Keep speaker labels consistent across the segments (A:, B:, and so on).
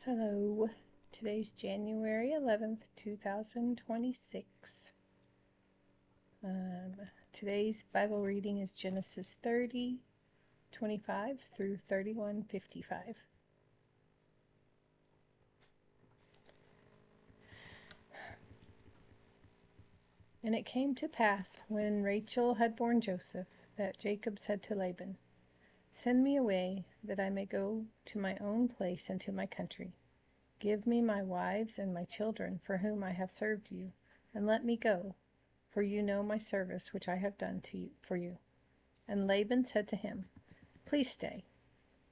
A: Hello, today's January 11th, 2026. Today's Bible reading is Genesis 30:25 through 31:55. And it came to pass, when Rachel had borne Joseph, that Jacob said to Laban, "Send me away, that I may go to my own place and to my country. Give me my wives and my children, for whom I have served you, and let me go, for you know my service which I have done for you." And Laban said to him, "Please stay,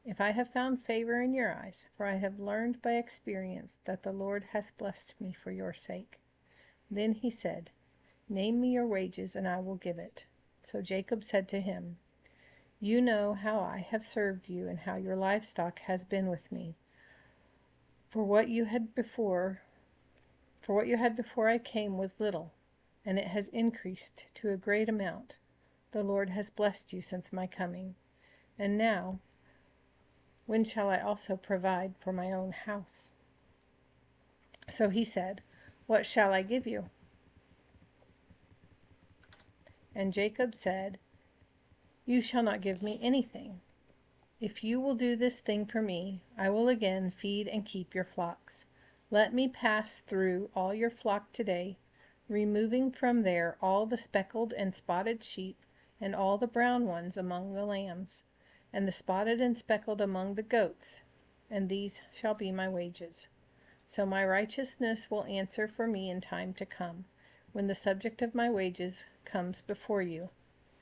A: if I have found favor in your eyes, for I have learned by experience that the Lord has blessed me for your sake." Then he said, "Name me your wages, and I will give it." So Jacob said to him, "You know how I have served you, and how your livestock has been with me. For what you had before I came was little, and it has increased to a great amount. The Lord has blessed you since my coming. And now, when shall I also provide for my own house?" So he said, "What shall I give you?" And Jacob said, "You shall not give me anything. If you will do this thing for me, I will again feed and keep your flocks. Let me pass through all your flock today, removing from there all the speckled and spotted sheep, and all the brown ones among the lambs, and the spotted and speckled among the goats, and these shall be my wages. So my righteousness will answer for me in time to come, when the subject of my wages comes before you.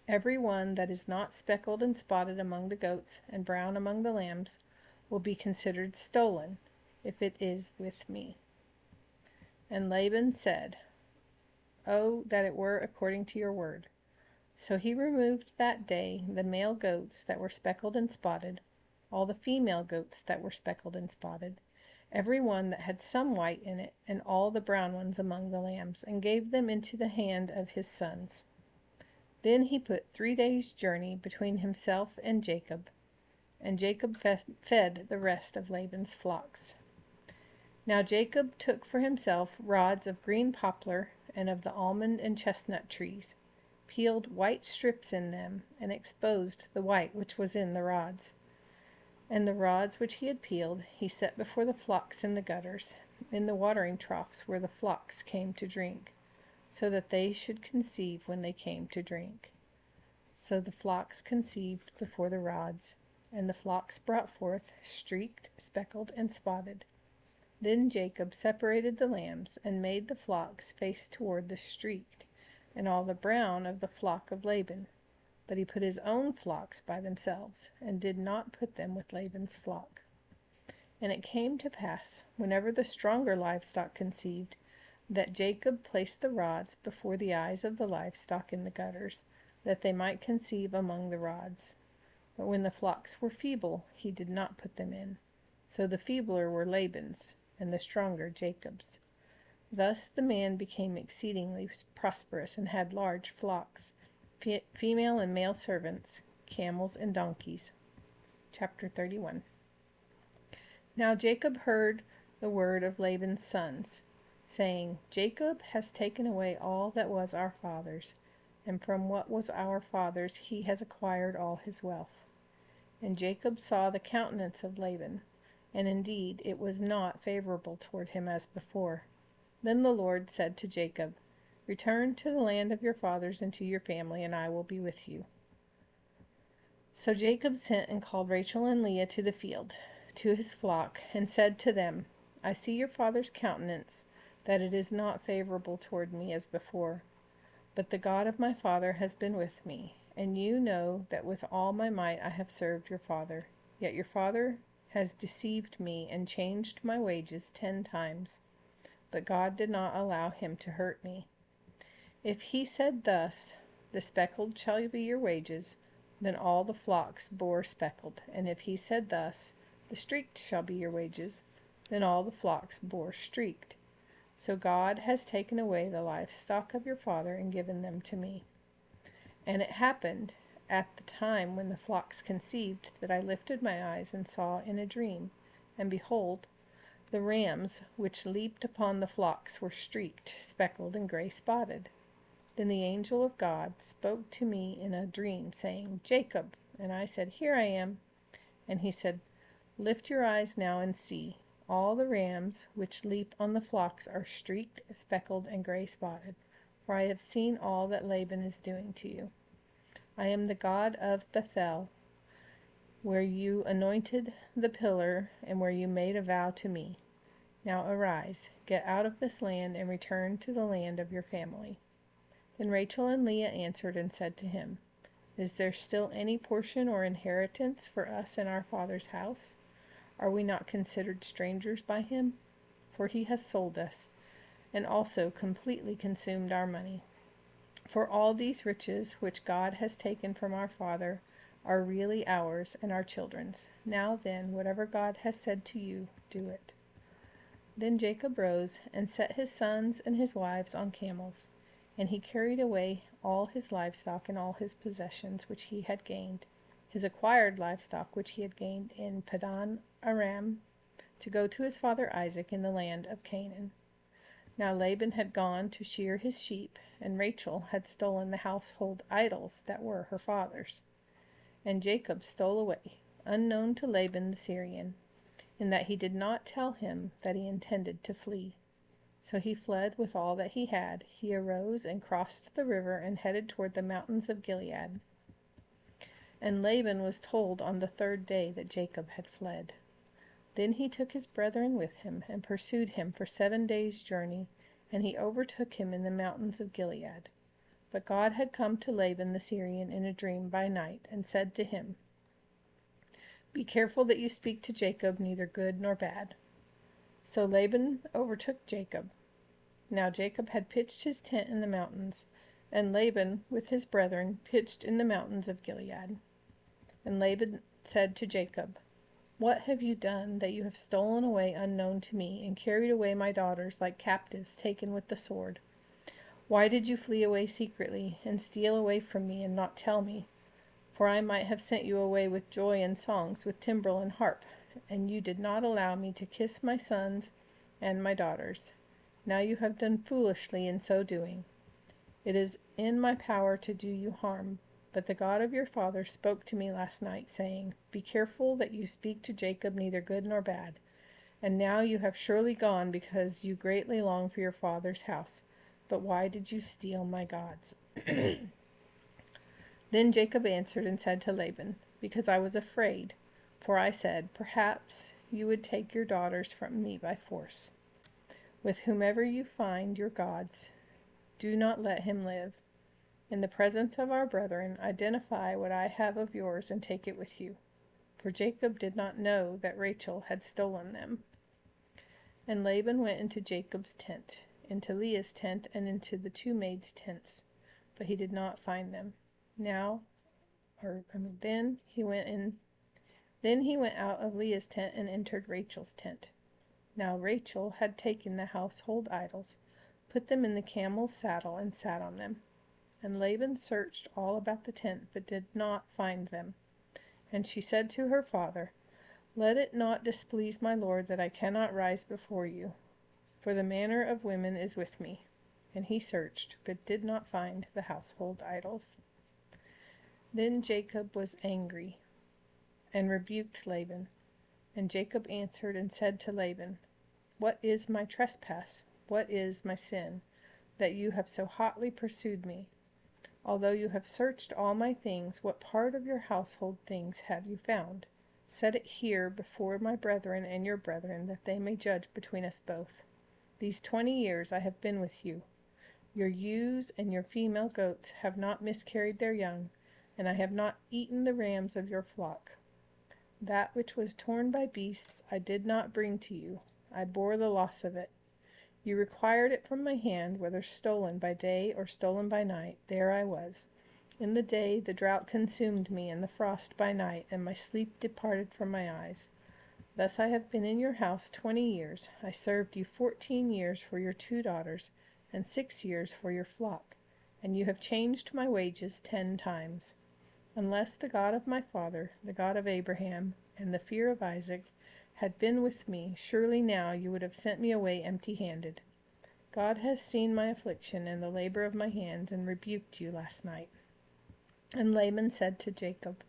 A: Every one that is not speckled and spotted among the goats, and brown among the lambs, will be considered stolen, if it is with me." And Laban said, "Oh, that it were according to your word." So he removed that day the male goats that were speckled and spotted, all the female goats that were speckled and spotted, every one that had some white in it, and all the brown ones among the lambs, and gave them into the hand of his sons. Then he put 3 days' journey between himself and Jacob fed the rest of Laban's flocks. Now Jacob took for himself rods of green poplar and of the almond and chestnut trees, peeled white strips in them, and exposed the white which was in the rods. And the rods which he had peeled he set before the flocks in the gutters, in the watering troughs where the flocks came to drink, so that they should conceive when they came to drink. So the flocks conceived before the rods, and the flocks brought forth, streaked, speckled, and spotted. Then Jacob separated the lambs, and made the flocks face toward the streaked, and all the brown of the flock of Laban. But he put his own flocks by themselves, and did not put them with Laban's flock. And it came to pass, whenever the stronger livestock conceived, that Jacob placed the rods before the eyes of the livestock in the gutters, that they might conceive among the rods. But when the flocks were feeble, he did not put them in. So the feebler were Laban's, and the stronger Jacob's. Thus the man became exceedingly prosperous, and had large flocks, female and male servants, camels and donkeys. Chapter 31. Now Jacob heard the word of Laban's sons, saying, "Jacob has taken away all that was our father's, and from what was our father's he has acquired all his wealth." And Jacob saw the countenance of Laban, and indeed it was not favorable toward him as before. Then the Lord said to Jacob, "Return to the land of your fathers and to your family, and I will be with you." So Jacob sent and called Rachel and Leah to the field, to his flock, and said to them, "I see your father's countenance, that it is not favorable toward me as before. But the God of my father has been with me, and you know that with all my might I have served your father. Yet your father has deceived me and changed my wages 10 times. But God did not allow him to hurt me. If he said thus, 'The speckled shall be your wages,' then all the flocks bore speckled. And if he said thus, 'The streaked shall be your wages,' then all the flocks bore streaked. So God has taken away the livestock of your father and given them to me. And it happened at the time when the flocks conceived, that I lifted my eyes and saw in a dream, and behold, The rams which leaped upon the flocks were streaked, speckled, and gray-spotted. Then the angel of God spoke to me in a dream, saying, Jacob. And I said, Here I am. And he said, Lift your eyes now and see. All the rams which leap on the flocks are streaked, speckled, and gray-spotted. For I have seen all that Laban is doing to you. I am the God of Bethel, where you anointed the pillar, and where you made a vow to me. Now arise, get out of this land, and return to the land of your family. Then Rachel and Leah answered and said to him, Is there still any portion or inheritance for us in our father's house? Are we not considered strangers by him? For he has sold us, and also completely consumed our money. For all these riches which God has taken from our father are really ours and our children's. Now then, whatever God has said to you, do it. Then Jacob rose and set his sons and his wives on camels, and he carried away all his livestock and all his possessions which he had gained, his acquired livestock which he had gained in Padan Aram, to go to his father Isaac in the land of Canaan. Now Laban had gone to shear his sheep, and Rachel had stolen the household idols that were her father's. And Jacob stole away, unknown to Laban the Syrian, in that he did not tell him that he intended to flee. So he fled with all that he had. He arose and crossed the river and headed toward the mountains of Gilead. And Laban was told on the third day that Jacob had fled. Then he took his brethren with him, and pursued him for 7 days' journey, and he overtook him in the mountains of Gilead. But God had come to Laban the Syrian in a dream by night, and said to him, Be careful that you speak to Jacob neither good nor bad. So Laban overtook Jacob. Now Jacob had pitched his tent in the mountains, and Laban with his brethren pitched in the mountains of Gilead. And Laban said to Jacob, What have you done, that you have stolen away unknown to me, and carried away my daughters like captives taken with the sword? Why did you flee away secretly, and steal away from me, and not tell me? For I might have sent you away with joy and songs, with timbrel and harp, and you did not allow me to kiss my sons and my daughters. Now you have done foolishly in so doing. It is in my power to do you harm, but the God of your father spoke to me last night, saying, Be careful that you speak to Jacob neither good nor bad. And now you have surely gone because you greatly long for your father's house. But why did you steal my gods? Then Jacob answered and said to Laban, Because I was afraid, for I said, Perhaps you would take your daughters from me by force. With whomever you find your gods, do not let him live. In the presence of our brethren, identify what I have of yours and take it with you. For Jacob did not know that Rachel had stolen them. And Laban went into Jacob's tent, into Leah's tent, and into the two maids' tents, but he did not find them. Then he went out of Leah's tent and entered Rachel's tent. Now Rachel had taken the household idols, put them in the camel's saddle, and sat on them. And Laban searched all about the tent, but did not find them. And she said to her father, Let it not displease my lord that I cannot rise before you, for the manner of women is with me. And he searched, but did not find the household idols. Then Jacob was angry, and rebuked Laban. And Jacob answered and said to Laban, What is my trespass? What is my sin, that you have so hotly pursued me? Although you have searched all my things, what part of your household things have you found? Set it here before my brethren and your brethren, that they may judge between us both. These 20 years I have been with you. Your ewes and your female goats have not miscarried their young, and I have not eaten the rams of your flock. That which was torn by beasts I did not bring to you. I bore the loss of it. You required it from my hand, whether stolen by day or stolen by night. There I was. In the day the drought consumed me, and the frost by night, and my sleep departed from my eyes. Thus I have been in your house 20 years. I served you 14 years for your 2 daughters, and 6 years for your flock, and you have changed my wages 10 times. Unless the God of my father, the God of Abraham, and the fear of Isaac, had been with me, surely now you would have sent me away empty-handed. God has seen my affliction and the labor of my hands, and rebuked you last night." And Laban said to Jacob,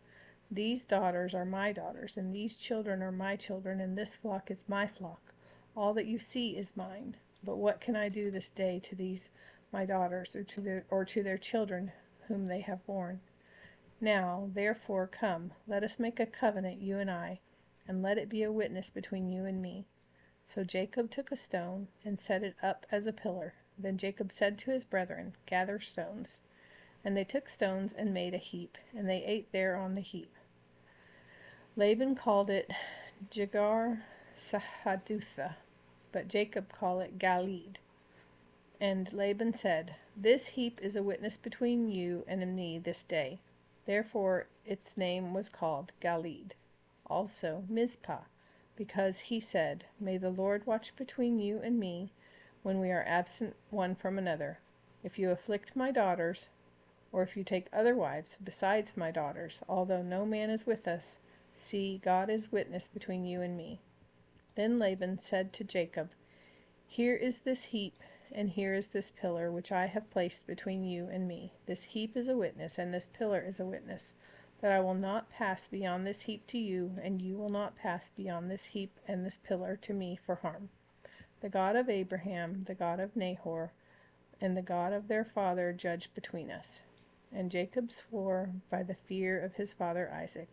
A: "These daughters are my daughters, and these children are my children, and this flock is my flock. All that you see is mine. But what can I do this day to these my daughters, or to their children whom they have borne? Now, therefore, come, let us make a covenant, you and I, and let it be a witness between you and me." So Jacob took a stone, and set it up as a pillar. Then Jacob said to his brethren, "Gather stones." And they took stones and made a heap, and they ate there on the heap. Laban called it Jegar Sahadutha, but Jacob called it Galeed. And Laban said, "This heap is a witness between you and me this day." Therefore its name was called Galeed. Also Mizpah, because he said, "May the Lord watch between you and me when we are absent one from another. If you afflict my daughters, or if you take other wives besides my daughters, although no man is with us, see, God is witness between you and me." Then Laban said to Jacob, "Here is this heap, and here is this pillar, which I have placed between you and me. This heap is a witness, and this pillar is a witness, that I will not pass beyond this heap to you, and you will not pass beyond this heap and this pillar to me for harm. The God of Abraham, the God of Nahor, and the God of their father judge between us." And Jacob swore by the fear of his father Isaac.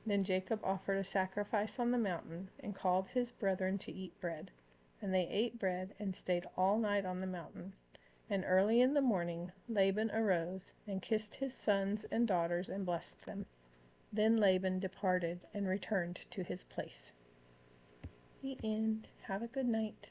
A: Then Jacob offered a sacrifice on the mountain, and called his brethren to eat bread. And they ate bread, and stayed all night on the mountain. And early in the morning Laban arose, and kissed his sons and daughters, and blessed them. Then Laban departed, and returned to his place. The end. Have a good night.